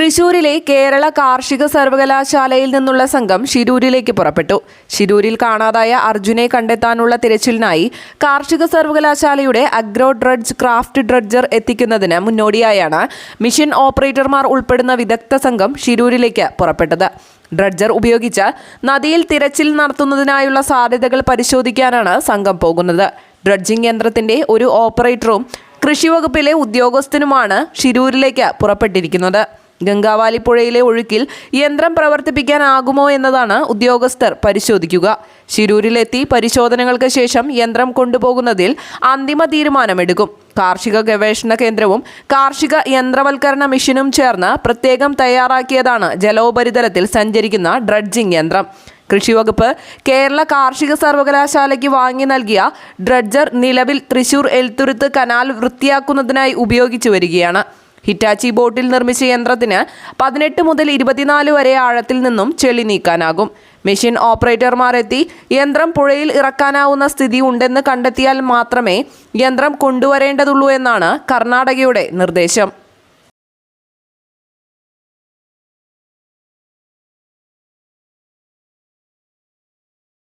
തൃശൂരിലെ കേരള കാർഷിക സർവകലാശാലയിൽ നിന്നുള്ള സംഘം ശിരൂരിലേക്ക് പുറപ്പെട്ടു. ശിരൂരിൽ കാണാതായ അർജുനെ കണ്ടെത്താനുള്ള തിരച്ചിലിനായി കാർഷിക സർവകലാശാലയുടെ അഗ്രോ ഡ്രഡ്ജ് ക്രാഫ്റ്റ് ഡ്രഡ്ജർ എത്തിക്കുന്നതിന് മുന്നോടിയായാണ് മിഷൻ ഓപ്പറേറ്റർമാർ ഉൾപ്പെടുന്ന വിദഗ്ധ സംഘം ശിരൂരിലേക്ക് പുറപ്പെട്ടത്. ഡ്രഡ്ജർ ഉപയോഗിച്ച് നദിയിൽ തിരച്ചിൽ നടത്തുന്നതിനായുള്ള സാധ്യതകൾ പരിശോധിക്കാനാണ് സംഘം പോകുന്നത്. ഡ്രഡ്ജിംഗ് യന്ത്രത്തിന്റെ ഒരു ഓപ്പറേറ്ററും കൃഷിവകുപ്പിലെ ഉദ്യോഗസ്ഥനുമാണ് ശിരൂരിലേക്ക് പുറപ്പെട്ടിരിക്കുന്നത്. ഗംഗാവാലി പുഴയിലെ ഒഴുക്കിൽ യന്ത്രം പ്രവർത്തിപ്പിക്കാനാകുമോ എന്നതാണ് ഉദ്യോഗസ്ഥർ പരിശോധിക്കുക. ശിരൂരിലെത്തി പരിശോധനകൾക്ക് ശേഷം യന്ത്രം കൊണ്ടുപോകുന്നതിൽ അന്തിമ തീരുമാനമെടുക്കും. കാർഷിക ഗവേഷണ കേന്ദ്രവും കാർഷിക യന്ത്രവൽക്കരണ മിഷനും ചേർന്ന് പ്രത്യേകം തയ്യാറാക്കിയതാണ് ജലോപരിതലത്തിൽ സഞ്ചരിക്കുന്ന ഡ്രഡ്ജിംഗ് യന്ത്രം. കൃഷിവകുപ്പ് കേരള കാർഷിക സർവകലാശാലയ്ക്ക് വാങ്ങി നൽകിയ ഡ്രഡ്ജർ നിലവിൽ തൃശൂർ എൽത്തുരുത്ത് കനാൽ വൃത്തിയാക്കുന്നതിനായി ഉപയോഗിച്ചു വരികയാണ്. ഹിറ്റാച്ചി ബോട്ടിൽ നിർമ്മിച്ച യന്ത്രത്തിന് 18 മുതൽ 24 വരെ ആഴത്തിൽ നിന്നും ചെളി നീക്കാനാകും. മെഷീൻ ഓപ്പറേറ്റർമാർ എത്തി യന്ത്രം പുഴയിൽ ഇറക്കാനാവുന്ന സ്ഥിതി ഉണ്ടെന്ന് കണ്ടെത്തിയാൽ മാത്രമേ യന്ത്രം കൊണ്ടുവരേണ്ടതുള്ളൂ എന്നാണ് കർണാടകയുടെ നിർദ്ദേശം.